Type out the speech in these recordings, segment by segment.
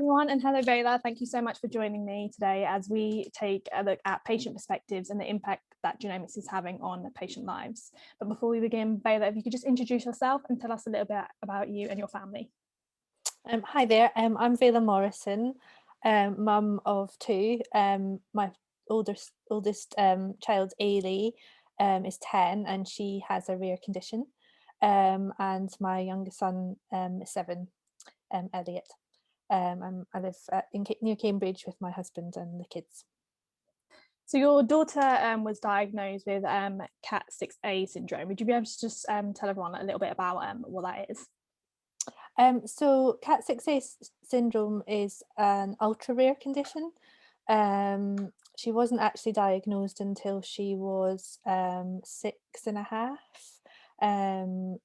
everyone, and hello Vaila. Thank you so much for joining me today as we take a look at patient perspectives and the impact that genomics is having on patient lives. But before we begin, Vaila, if you could just introduce yourself and tell us a little bit about you and your family. Hi there, I'm Vaila Morrison, mum of two. My oldest child, Eilidh, is 10 and she has a rare condition. And my youngest son is 7, Elliot. I live near Cambridge with my husband and the kids. So your daughter was diagnosed with KAT6A syndrome. Would you be able to just tell everyone a little bit about what that is? So KAT6A syndrome is an ultra rare condition. She wasn't actually diagnosed until she was 6.5.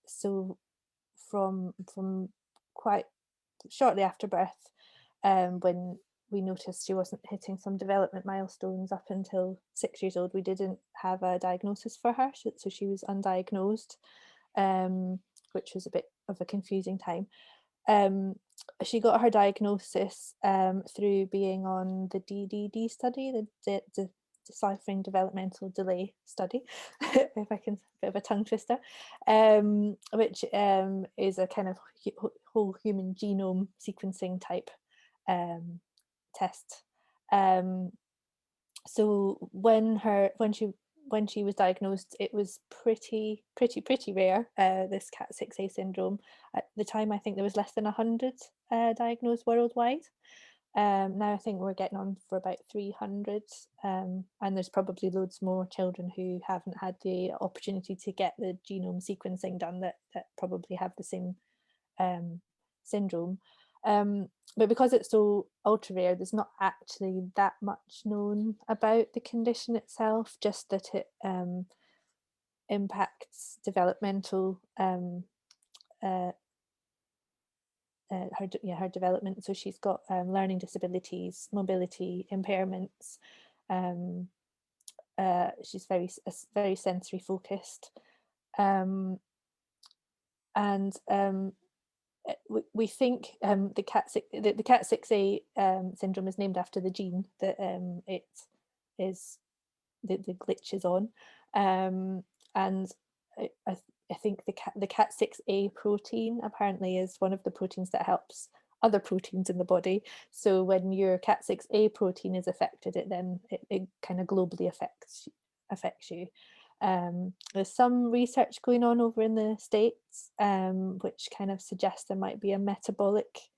So from quite shortly after birth, when we noticed she wasn't hitting some development milestones up until 6 years old, we didn't have a diagnosis for her, so she was undiagnosed, which was a bit of a confusing time. She got her diagnosis through being on the DDD study, the Deciphering Developmental Delay study, if I can, a bit of a tongue twister, which is a kind of whole human genome sequencing type test. So when she was diagnosed, it was pretty rare, this KAT6A syndrome. At the time, I think there was less than 100 diagnosed worldwide. Now I think we're getting on for about 300, and there's probably loads more children who haven't had the opportunity to get the genome sequencing done that probably have the same syndrome. But because it's so ultra rare, there's not actually that much known about the condition itself, just that it impacts developmental her development. So she's got learning disabilities, mobility impairments. She's very sensory focused, and we think the KAT6A syndrome is named after the gene that it is the glitch is on, and I think the KAT6A protein apparently is one of the proteins that helps other proteins in the body. So when your KAT6A protein is affected, it kind of globally affects you. There's some research going on over in the States, which kind of suggests there might be a metabolic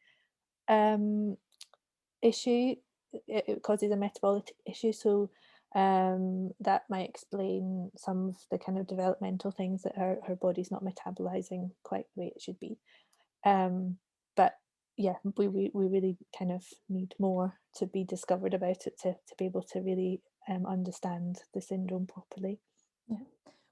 issue. It causes a metabolic issue, so that might explain some of the kind of developmental things that her body's not metabolizing quite the way it should be. But yeah, we really kind of need more to be discovered about it to be able to really understand the syndrome properly. Yeah.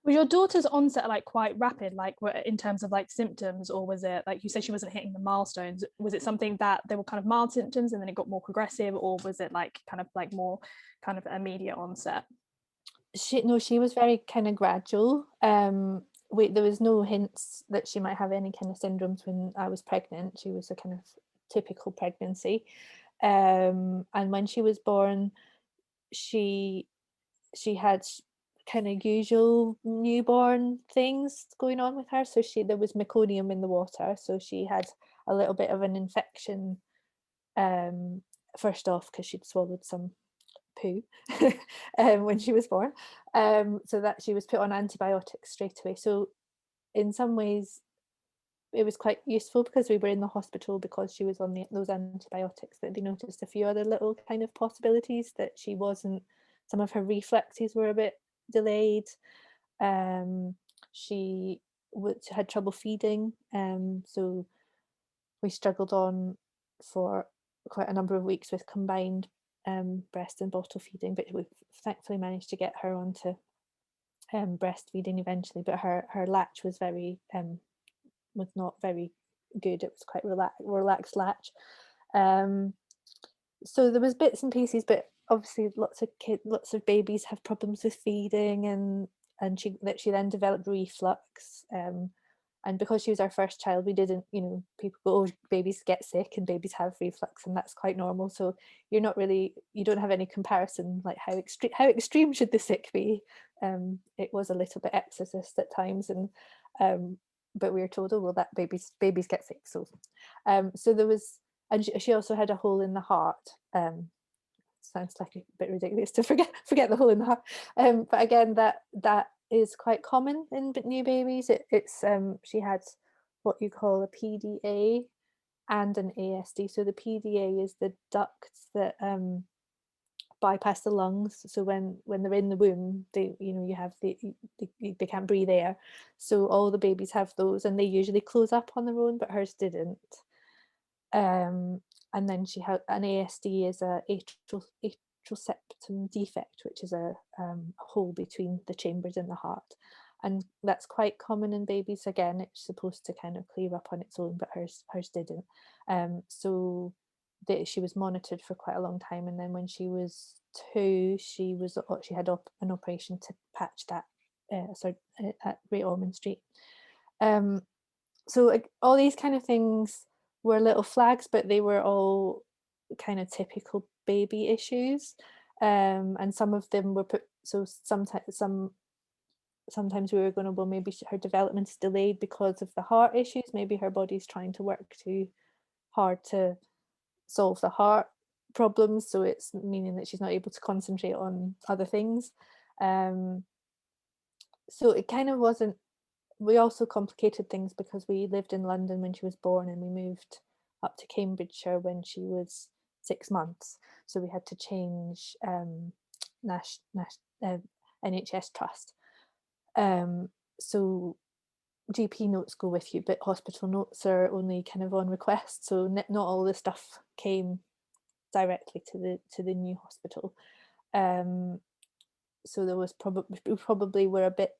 Was your daughter's onset like quite rapid, like in terms of like symptoms, or was it like you said she wasn't hitting the milestones? Was it something that there were kind of mild symptoms and then it got more progressive, or was it like kind of like more kind of immediate onset? She was very kind of gradual. There was no hints that she might have any kind of syndromes when I was pregnant. She was a kind of typical pregnancy, and when she was born, she had kind of usual newborn things going on with her. So there was meconium in the water, so she had a little bit of an infection first off because she'd swallowed some poo when she was born, so that she was put on antibiotics straight away. So in some ways it was quite useful because we were in the hospital because she was on those antibiotics, that they noticed a few other little kind of possibilities, that she wasn't, some of her reflexes were a bit delayed. She had trouble feeding, so we struggled on for quite a number of weeks with combined breast and bottle feeding, but we thankfully managed to get her onto breastfeeding eventually. But her latch was not very good. It was quite relaxed latch. So there was bits and pieces, but obviously lots of babies have problems with feeding, and she then developed reflux, And because she was our first child, we didn't, people go, oh, babies get sick and babies have reflux, and that's quite normal. So you don't have any comparison, like how extreme should the sick be. It was a little bit exorcist at times, and but we were told, oh well, that babies get sick. So there was, and she also had a hole in the heart. Sounds like a bit ridiculous to forget the hole in the heart, but again, that is quite common in new babies. It's she had what you call a PDA and an ASD. So the PDA is the ducts that bypass the lungs. So when they're in the womb, they you have they can't breathe air. So all the babies have those, and they usually close up on their own, but hers didn't. And then she had an ASD, is a atrial septum defect, which is a hole between the chambers in the heart, and that's quite common in babies. Again, it's supposed to kind of clear up on its own, but hers didn't. So she was monitored for quite a long time, and then when she was 2, she had an operation to patch that at Great Ormond Street. So all these kind of things were little flags, but they were all kind of typical baby issues, and some of them were put. So sometimes we were going, well, maybe her development is delayed because of the heart issues. Maybe her body's trying to work too hard to solve the heart problems, so it's meaning that she's not able to concentrate on other things. So it kind of wasn't. We also complicated things because we lived in London when she was born, and we moved up to Cambridgeshire when she was 6 months. So we had to change NHS trust. So GP notes go with you, but hospital notes are only kind of on request. So not all the stuff came directly to the new hospital. So there was probably were a bit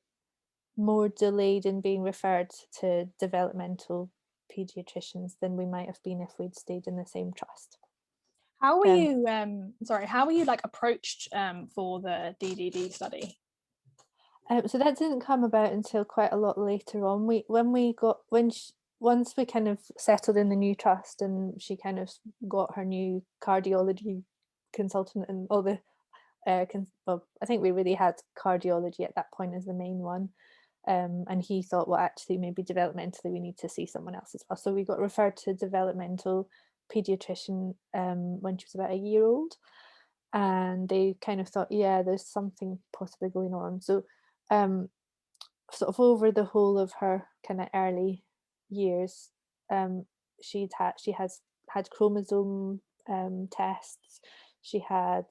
more delayed in being referred to developmental pediatricians than we might have been if we'd stayed in the same trust. How were you like approached for the DDD study? So that didn't come about until quite a lot later on. Once we kind of settled in the new trust, and she kind of got her new cardiology consultant and all the I think we really had cardiology at that point as the main one. And he thought, well, actually, maybe developmentally we need to see someone else as well. So we got referred to a developmental pediatrician when she was about a year old, and they kind of thought, yeah, there's something possibly going on. So sort of over the whole of her kind of early years, she has had chromosome tests, she had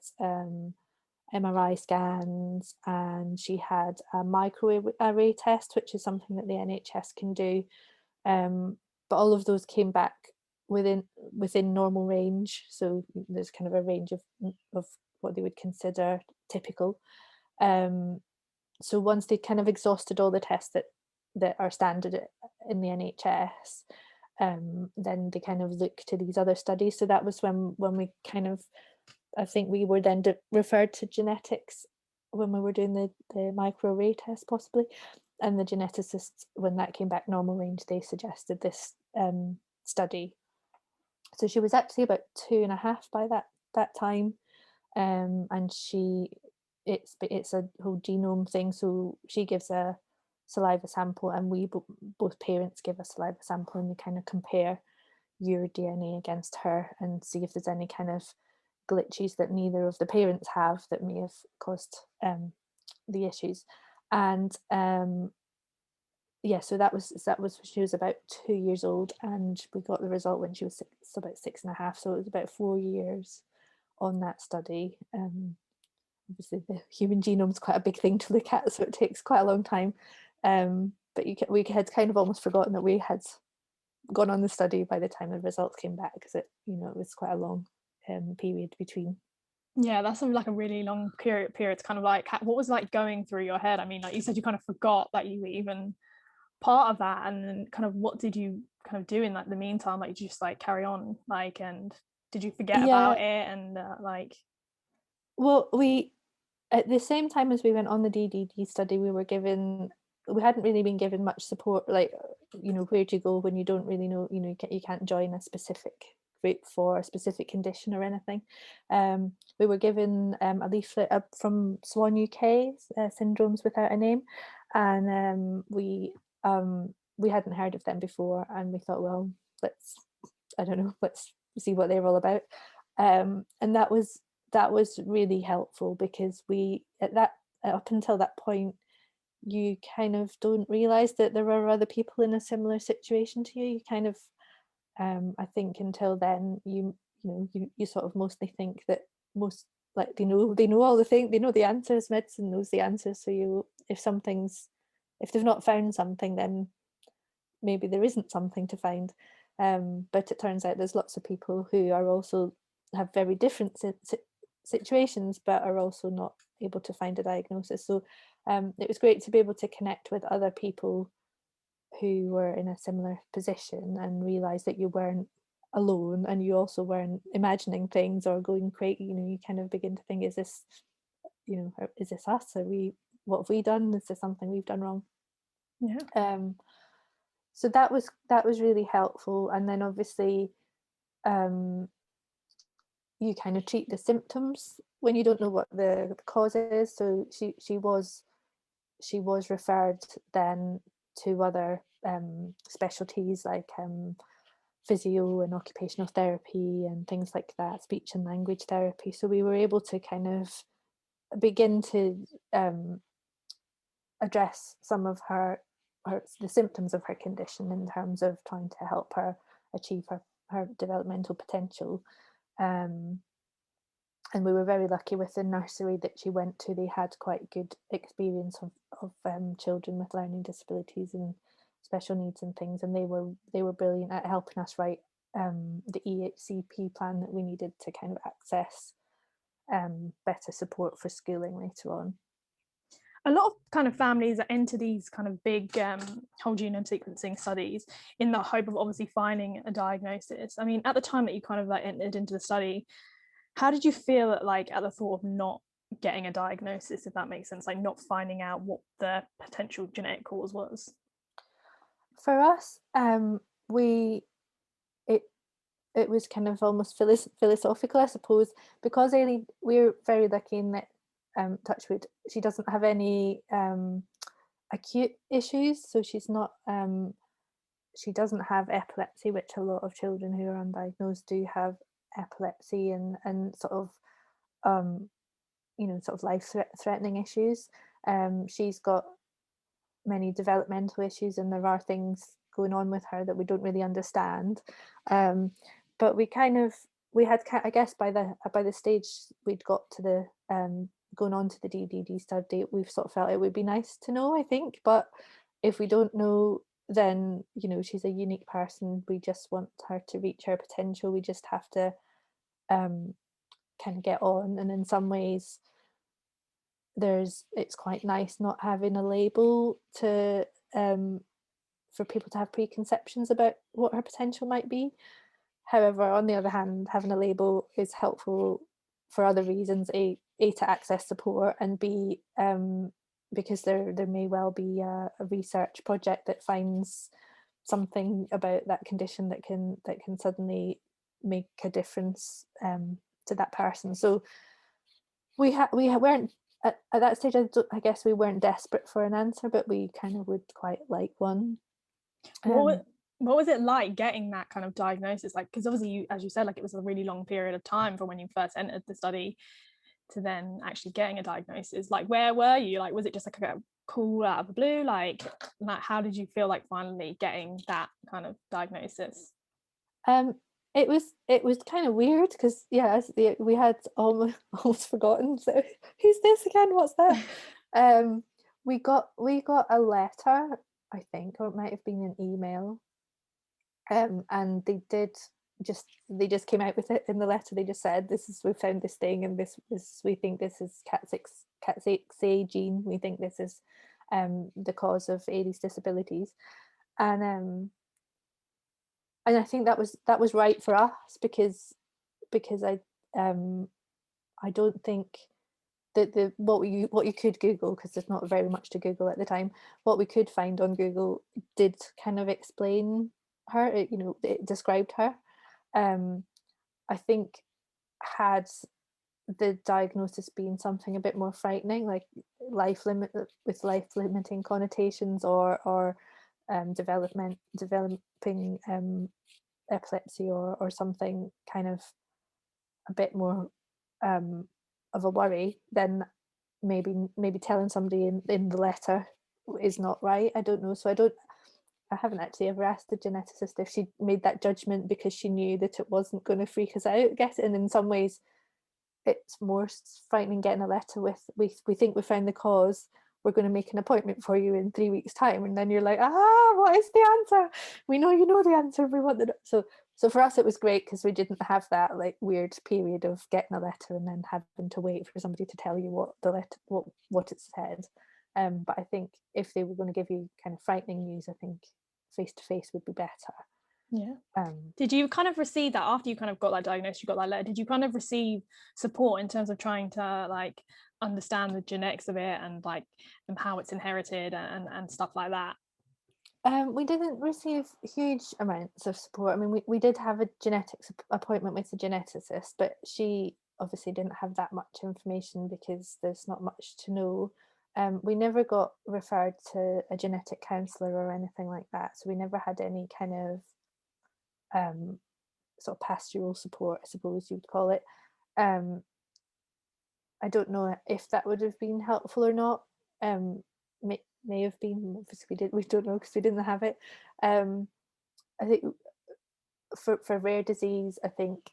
MRI scans, and she had a microarray test, which is something that the NHS can do. But all of those came back within normal range. So there's kind of a range of what they would consider typical. So once they kind of exhausted all the tests that are standard in the NHS, then they kind of look to these other studies. So that was when we kind of, I think we were then referred to genetics when we were doing the microarray test possibly, and the geneticists, when that came back normal range, they suggested this study. So she was actually about 2.5 by that time, and it's a whole genome thing. So she gives a saliva sample, and we both parents give a saliva sample, and we kind of compare your DNA against her and see if there's any kind of glitches that neither of the parents have that may have caused the issues. And yeah, so that was she was about 2 years old, and we got the result when she was about 6.5. So it was about 4 years on that study. Obviously the human genome is quite a big thing to look at, so it takes quite a long time. But we had kind of almost forgotten that we had gone on the study by the time the results came back, because it was quite a long period between. Yeah, that's like a really long period. It's kind of like, what was like going through your head? I mean, like you said, you kind of forgot that you were even part of that, and then kind of what did you kind of do in like the meantime? Like, you just like carry on, like, and did you forget about it? And well, we, at the same time as we went on the DDD study, we hadn't really been given much support. Like, you know, where do you go when you don't really know, you know, you can't join a specific group for a specific condition or anything. We were given a leaflet from Swan UK, Syndromes Without a Name, and we hadn't heard of them before, and we thought, well, let's see what they're all about. And that was really helpful, because we up until that point, you kind of don't realize that there are other people in a similar situation to you. You kind of I think until then you sort of mostly think that most, like, they know all the things, they know the answers, medicine knows the answers, so if they've not found something, then maybe there isn't something to find. But it turns out there's lots of people who are also have very different situations, but are also not able to find a diagnosis. So it was great to be able to connect with other people who were in a similar position and realize that you weren't alone, and you also weren't imagining things or going crazy. You know, you kind of begin to think, is this us? What have we done? Is there something we've done wrong? Yeah. So that was really helpful. And then obviously you kind of treat the symptoms when you don't know what the cause is. So she was referred then to other specialties like physio and occupational therapy and things like that, speech and language therapy. So we were able to kind of begin to address some of the symptoms of her condition in terms of trying to help her achieve her developmental potential. And we were very lucky with the nursery that she went to. They had quite good experience of children with learning disabilities and special needs and things, and they were brilliant at helping us write the EHCP plan that we needed to kind of access better support for schooling later on. A lot of kind of families that enter these kind of big whole genome sequencing studies in the hope of obviously finding a diagnosis. I mean, at the time that you kind of like entered into the study, how did you feel at the thought of not getting a diagnosis, if that makes sense, like not finding out what the potential genetic cause was? For us, it was kind of almost philosophical, I suppose, because Eilidh, we're very lucky in that, touch wood, she doesn't have any acute issues, so she's not she doesn't have epilepsy, which a lot of children who are undiagnosed do have epilepsy and sort of sort of life-threatening issues. She's got many developmental issues, and there are things going on with her that we don't really understand. But we had, I guess, by the stage we'd got to the going on to the DDD study, we've sort of felt it would be nice to know, I think. But if we don't know, then she's a unique person. We just want her to reach her potential. We just have to kind of get on. And in some ways, it's quite nice not having a label to for people to have preconceptions about what her potential might be. However, on the other hand, having a label is helpful for other reasons: a to access support, and b because there may well be a research project that finds something about that condition that can suddenly make a difference to that person. So we weren't at that stage. I guess we weren't desperate for an answer, but we kind of would quite like one. What was it like getting that kind of diagnosis? Like, because obviously, as you said, like it was a really long period of time from when you first entered the study to then actually getting a diagnosis. Like, where were you? Like, was it just like a call out of the blue? Like how did you feel like finally getting that kind of diagnosis? It was kind of weird because we had almost forgotten. So who's this again? What's that? We got a letter, I think, or it might have been an email. And they just came out with it in the letter. They just said, we found this thing, and this we think this is KAT6A gene. We think this is the cause of Eilidh's disabilities, and I think that was right for us because I don't think the what you could Google, because there's not very much to Google at the time, what we could find on Google did kind of explain her, it described her. I think, had the diagnosis been something a bit more frightening, like life limiting connotations, or developing epilepsy, or something kind of a bit more of a worry, then maybe telling somebody in the letter is not right. I don't know. So I haven't actually ever asked the geneticist if she made that judgment because she knew that it wasn't going to freak us out, I guess. And in some ways, it's more frightening getting a letter with, we think we found the cause, we're going to make an appointment for you in 3 weeks' time, and then you're like, what is the answer? We know you know the answer. We want the so for us it was great because we didn't have that like weird period of getting a letter and then having to wait for somebody to tell you what the letter what it said. But I think if they were going to give you kind of frightening news, I think face to face would be better. Yeah. Did you kind of receive that after you kind of got that diagnosis, you got that letter? Did you kind of receive support in terms of trying to like understand the genetics of it and like and how it's inherited and stuff like that? We didn't receive huge amounts of support. I mean, we did have a genetics appointment with the geneticist, but she obviously didn't have that much information because there's not much to know. We never got referred to a genetic counsellor or anything like that, so we never had any kind of sort of pastoral support, I suppose you would call it. I don't know if that would have been helpful or not. May have been. Obviously, we don't know because we didn't have it. I think for rare disease, I think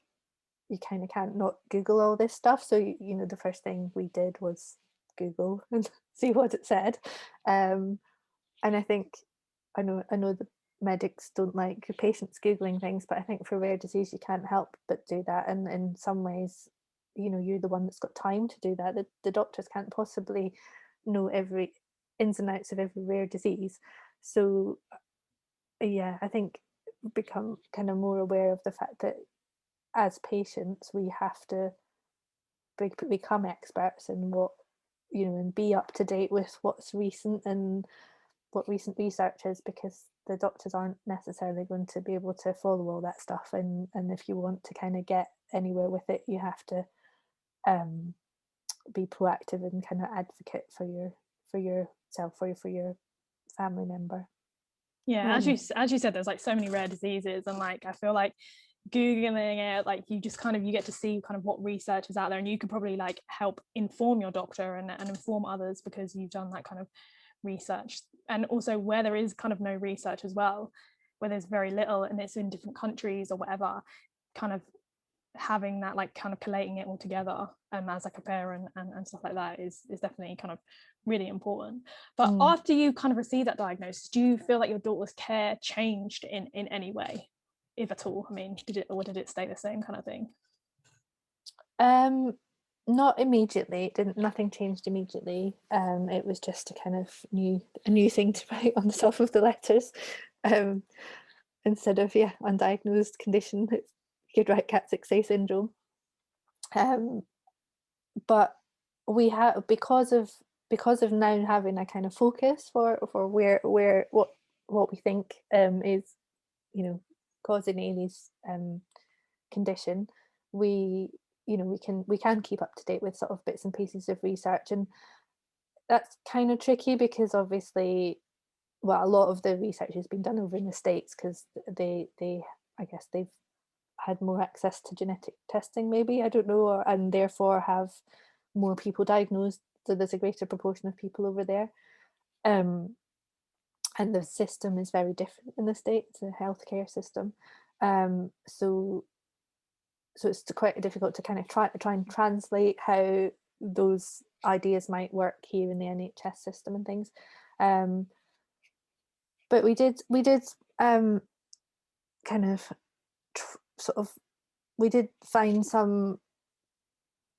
you kind of can't not Google all this stuff. So the first thing we did was Google and see what it said. And I think I know the medics don't like patients Googling things, but I think for rare disease you can't help but do that. And in some ways, you're the one that's got time to do that. The doctors can't possibly know every ins and outs of every rare disease. So yeah, I think become kind of more aware of the fact that as patients we have to become experts in what and be up to date with what's recent and what recent research is, because the doctors aren't necessarily going to be able to follow all that stuff, and if you want to kind of get anywhere with it, you have to be proactive and kind of advocate for yourself or for your family member. Yeah, as you said, there's like so many rare diseases, and like I feel like Googling it, like you just kind of you get to see kind of what research is out there, and you can probably like help inform your doctor and inform others because you've done that kind of research. And also where there is kind of no research as well, where there's very little and it's in different countries or whatever, kind of having that like kind of collating it all together as like a parent and stuff like that is definitely kind of really important. But after you kind of received that diagnosis, do you feel like your daughter's care changed in any way, if at all? I mean, did it stay the same kind of thing? Not immediately. Nothing changed immediately. It was just a kind of a new thing to write on the top of the letters, instead of undiagnosed condition. You could write KAT6A syndrome. But we have because of now having a kind of focus for where what we think is causing Eilidh's condition. We can keep up to date with sort of bits and pieces of research, and that's kind of tricky because obviously, well, a lot of the research has been done over in the States because they I guess they've had more access to genetic testing, maybe, I don't know, and therefore have more people diagnosed, so there's a greater proportion of people over there, and the system is very different in the States, the healthcare system, so it's quite difficult to kind of try and translate how those ideas might work here in the NHS system and things, but we did kind of we did find some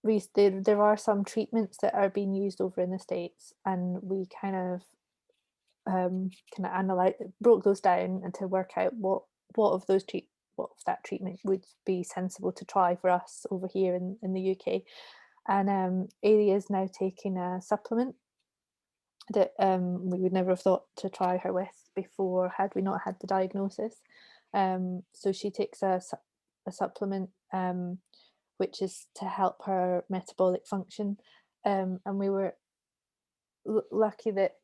there are some treatments that are being used over in the States, and we kind of broke those down and to work out what of that treatment would be sensible to try for us over here in the UK. And Eilidh is now taking a supplement that we would never have thought to try her with before had we not had the diagnosis. So she takes a supplement which is to help her metabolic function, and we were lucky that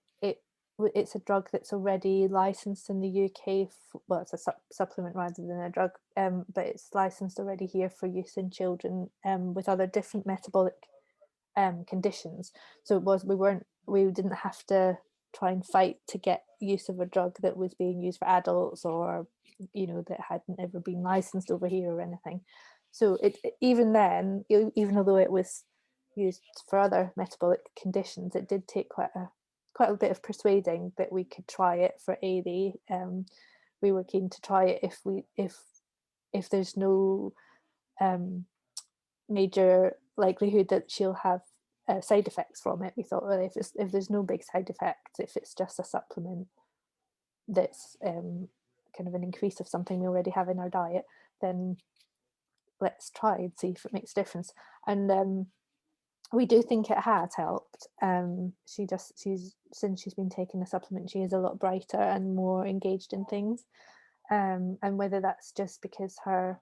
it's a drug that's already licensed in the UK. Well, it's a supplement rather than a drug, but it's licensed already here for use in children with other different metabolic conditions. So it was we didn't have to try and fight to get use of a drug that was being used for adults, or that hadn't ever been licensed over here or anything. So even then, even although it was used for other metabolic conditions, it did take quite a bit of persuading that we could try it for Eilidh. We were keen to try it if there's no major likelihood that she'll have side effects from it. We thought, well, if there's no big side effects, if it's just a supplement that's kind of an increase of something we already have in our diet, then let's try and see if it makes a difference. And we do think it has helped. Since she's been taking the supplement, she is a lot brighter and more engaged in things. And whether that's just because her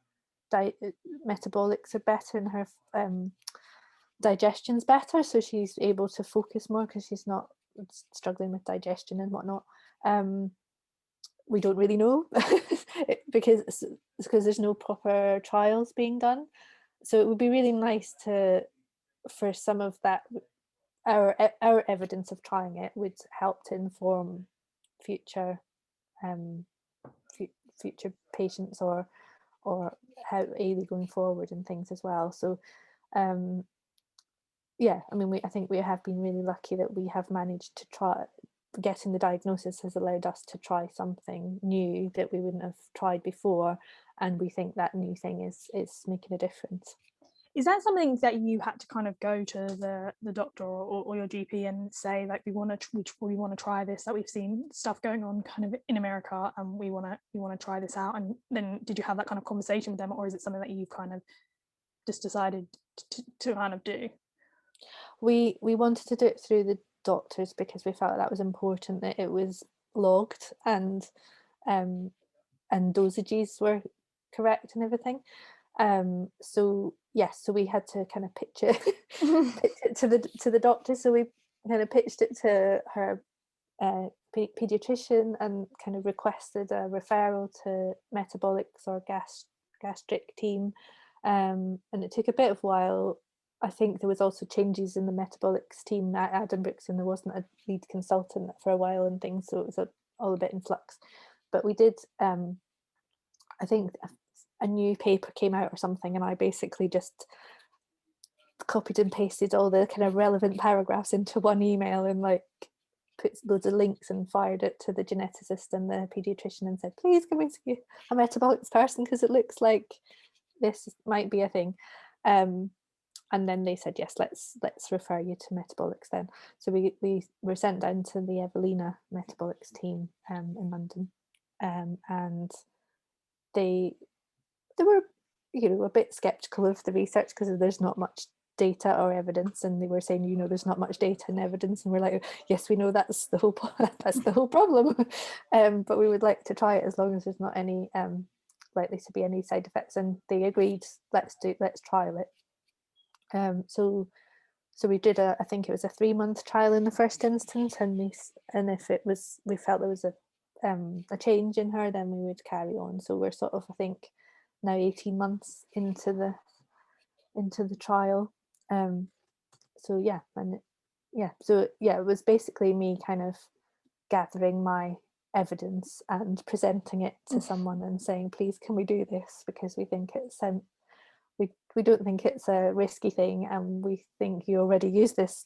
metabolics are better and her digestion's better, so she's able to focus more because she's not struggling with digestion and whatnot. We don't really know because there's no proper trials being done. So it would be really nice for some of that, our evidence of trying it would help to inform future future patients or how Eilidh going forward and things as well. So yeah, I mean, I think we have been really lucky that we have managed to try. Getting the diagnosis has allowed us to try something new that we wouldn't have tried before, and we think that new thing is making a difference. Is that something that you had to kind of go to the doctor or your GP and say, like, we want to try this, that we've seen stuff going on kind of in America and we want to try this out? And then did you have that kind of conversation with them, or is it something that you kind of just decided to kind of do? We wanted to do it through the doctors because we felt that was important, that it was logged and dosages were correct and everything. So yes, so we had to kind of pitch it to the doctor. So we kind of pitched it to her pediatrician and kind of requested a referral to metabolics or gastric team, and it took a bit of while. I think there was also changes in the metabolics team at Addenbrooke's, and there wasn't a lead consultant for a while and things, so it was all a bit in flux. But we did, I think a new paper came out or something, and I basically just copied and pasted all the kind of relevant paragraphs into one email and like put loads of links and fired it to the geneticist and the pediatrician and said, please can we see a metabolics person, because it looks like this might be a thing. And then they said, yes, let's refer you to metabolics then. So we were sent down to the Vaila metabolics team in London, and they were, a bit skeptical of the research because there's not much data or evidence, and they were saying, there's not much data and evidence, and we're like, yes, we know that's the whole problem, but we would like to try it as long as there's not any likely to be any side effects. And they agreed, let's trial it. So we did I think it was a 3-month trial in the first instance, and if we felt there was a change in her, then we would carry on. So we're sort of, I think, now 18 months into the trial. So yeah, it was basically me kind of gathering my evidence and presenting it to someone and saying, please can we do this, because we think it's we don't think it's a risky thing, and we think you already use this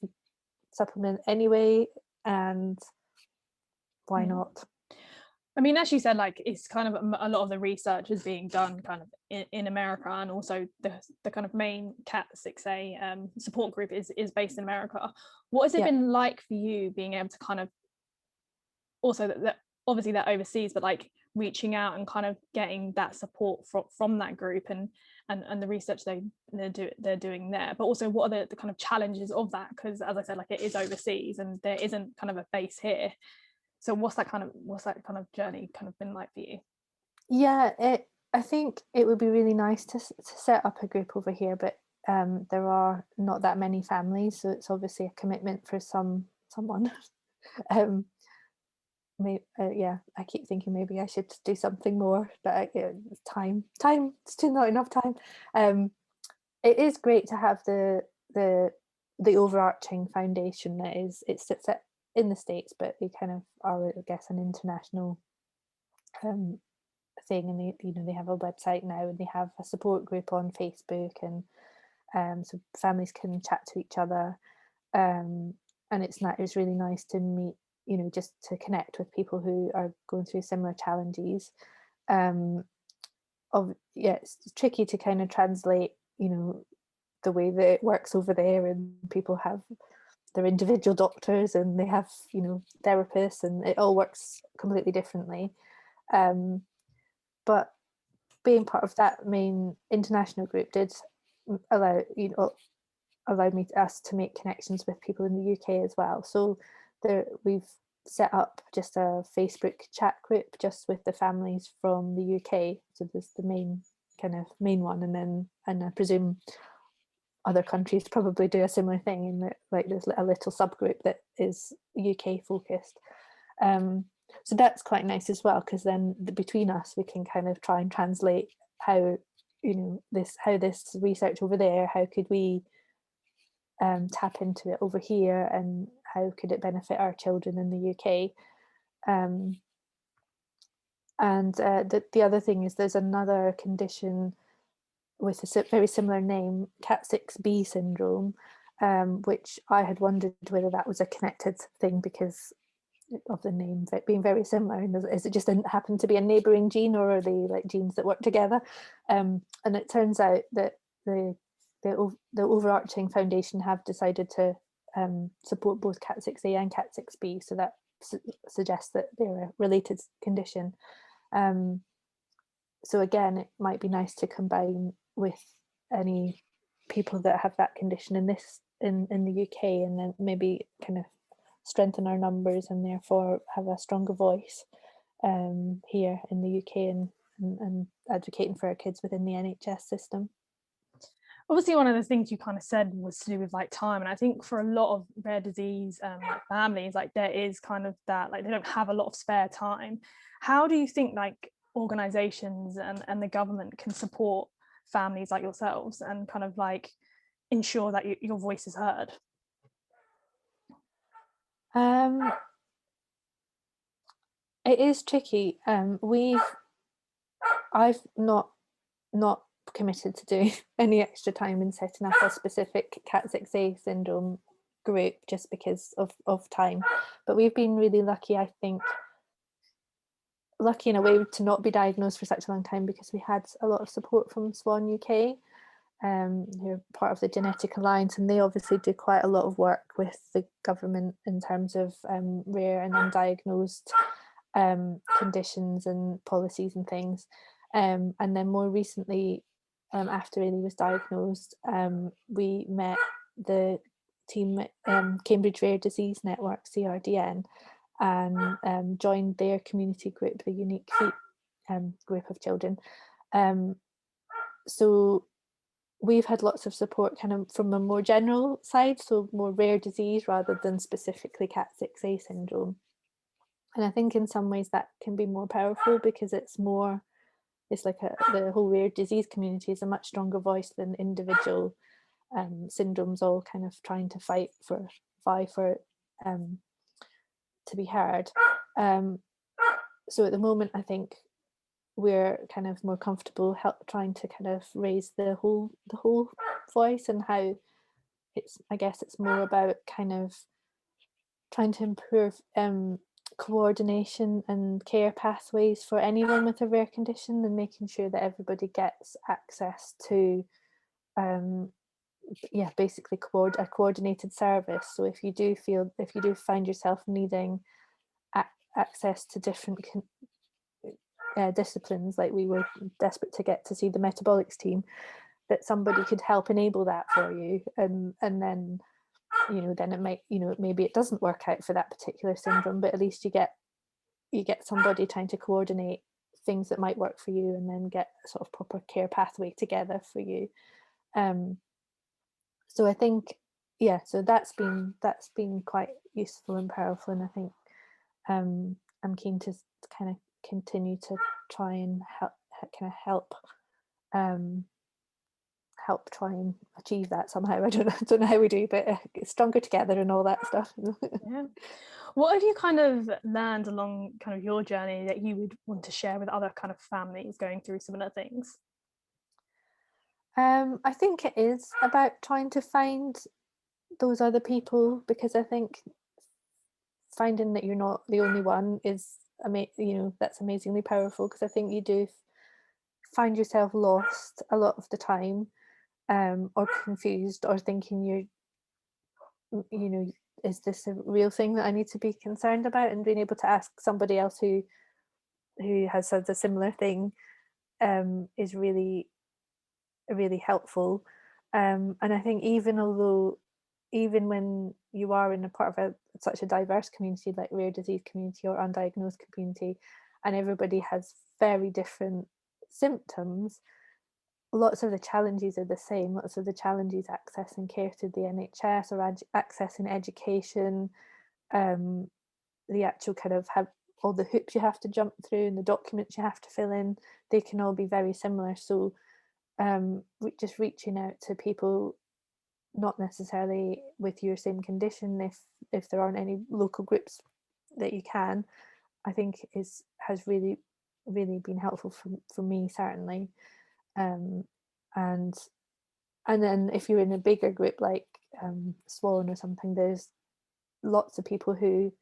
supplement anyway, and why not? I mean, as you said, like, it's kind of a lot of the research is being done kind of in America, and also the kind of main KAT6A support group is based in America. What has it been like for you being able to kind of, also that obviously they're overseas, but like reaching out and kind of getting that support from that group and the research they're doing there, but also what are the kind of challenges of that, because as I said, like, it is overseas and there isn't kind of a base here. So what's that kind of journey kind of been like for you? Yeah, I think it would be really nice to set up a group over here, but there are not that many families, so it's obviously a commitment for someone. um, yeah, I keep thinking maybe I should do something more, but time, it's still not enough time. It is great to have the overarching foundation that it sits in the States, but they kind of are, I guess, an international thing, and they have a website now, and they have a support group on Facebook, and so families can chat to each other, and it's really nice to meet, just to connect with people who are going through similar challenges. It's tricky to kind of translate, the way that it works over there, and people have their individual doctors and they have, therapists, and it all works completely differently. But being part of that main international group did allow us to make connections with people in the UK as well. So we've set up just a Facebook chat group just with the families from the UK. So there's the main one, and I presume other countries probably do a similar thing, in that, like, there's a little subgroup that is UK focused. So that's quite nice as well, because then between us we can kind of try and translate how this research over there, how could we tap into it over here, and how could it benefit our children in the UK. And the other thing is, there's another condition with a very similar name, KAT6B syndrome, which I had wondered whether that was a connected thing because of the name being very similar, and is it just happen to be a neighbouring gene, or are they like genes that work together? And it turns out that the overarching foundation have decided to support both KAT6A and KAT6B, so that suggests that they're a related condition. So again, it might be nice to combine with any people that have that condition in the UK, and then maybe kind of strengthen our numbers and therefore have a stronger voice here in the UK, and advocating for our kids within the NHS system. Obviously, one of the things you kind of said was to do with like time, and I think for a lot of rare disease like families, like, there is kind of that, like, they don't have a lot of spare time. How do you think like organizations and the government can support families like yourselves and kind of like ensure that your voice is heard? It is tricky. I've not committed to do any extra time in setting up a specific KAT6A syndrome group just because of time, but we've been really lucky, I think, lucky in a way to not be diagnosed for such a long time, because we had a lot of support from Swan UK, who are part of the Genetic Alliance, and they obviously do quite a lot of work with the government in terms of rare and undiagnosed conditions and policies and things. And then more recently, after Eilidh was diagnosed, we met the team at Cambridge Rare Disease Network, CRDN, and joined their community group, the Unique Feet group of children. So we've had lots of support kind of from a more general side, so more rare disease rather than specifically KAT6A syndrome. And I think in some ways that can be more powerful, because it's like the whole rare disease community is a much stronger voice than individual syndromes, all kind of trying to vie for to be heard. So at the moment, I think we're kind of more comfortable trying to kind of raise the whole voice, and how I guess it's more about kind of trying to improve coordination and care pathways for anyone with a rare condition, and making sure that everybody gets access to basically a coordinated service. So if you do find yourself needing access to different disciplines, like we were desperate to get to see the metabolics team, that somebody could help enable that for you, and then then it might, maybe it doesn't work out for that particular syndrome, but at least you get somebody trying to coordinate things that might work for you, and then get a sort of proper care pathway together for you. So I think, so that's been quite useful and powerful, and I think I'm keen to kind of continue to try and help try and achieve that somehow. I don't know how we do, but stronger together and all that stuff. Yeah. What have you kind of learned along kind of your journey that you would want to share with other kind of families going through similar things? I think it is about trying to find those other people, because I think finding that you're not the only one is that's amazingly powerful, because I think you do find yourself lost a lot of the time, or confused, or thinking is this a real thing that I need to be concerned about? And being able to ask somebody else who has said a similar thing is really, really helpful. And I think even when you are in a part of such a diverse community, like rare disease community or undiagnosed community, and everybody has very different symptoms, lots of the challenges are the same. Lots of the challenges accessing care through the NHS, or accessing education, the actual kind of have all the hoops you have to jump through and the documents you have to fill in, they can all be very similar. So just reaching out to people, not necessarily with your same condition, if there aren't any local groups that you can, I think has really, really been helpful for me, certainly. And then if you're in a bigger group like Swan or something, there's lots of people who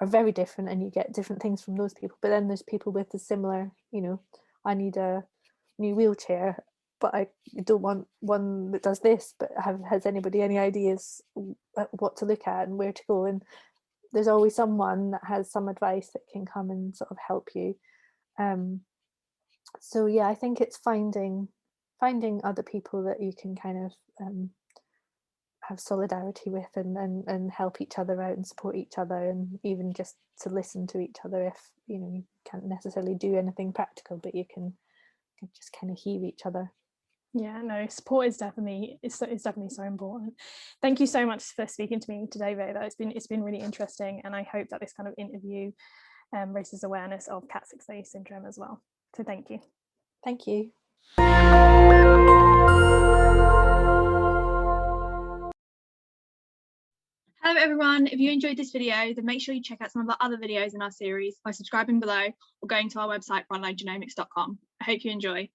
are very different, and you get different things from those people. But then there's people with a similar, I need a new wheelchair, but I don't want one that does this. But has anybody any ideas what to look at and where to go? And there's always someone that has some advice that can come and sort of help you. So yeah, I think it's finding other people that you can kind of have solidarity with, and help each other out and support each other, and even just to listen to each other if you can't necessarily do anything practical, but you can just kind of hear each other. Yeah, no, support is definitely so important. Thank you so much for speaking to me today, Vaila. It's been really interesting, and I hope that this kind of interview raises awareness of KAT6A syndrome as well. So thank you. Thank you. Hello everyone, if you enjoyed this video, then make sure you check out some of our other videos in our series by subscribing below or going to our website, frontlinegenomics.com. I hope you enjoy.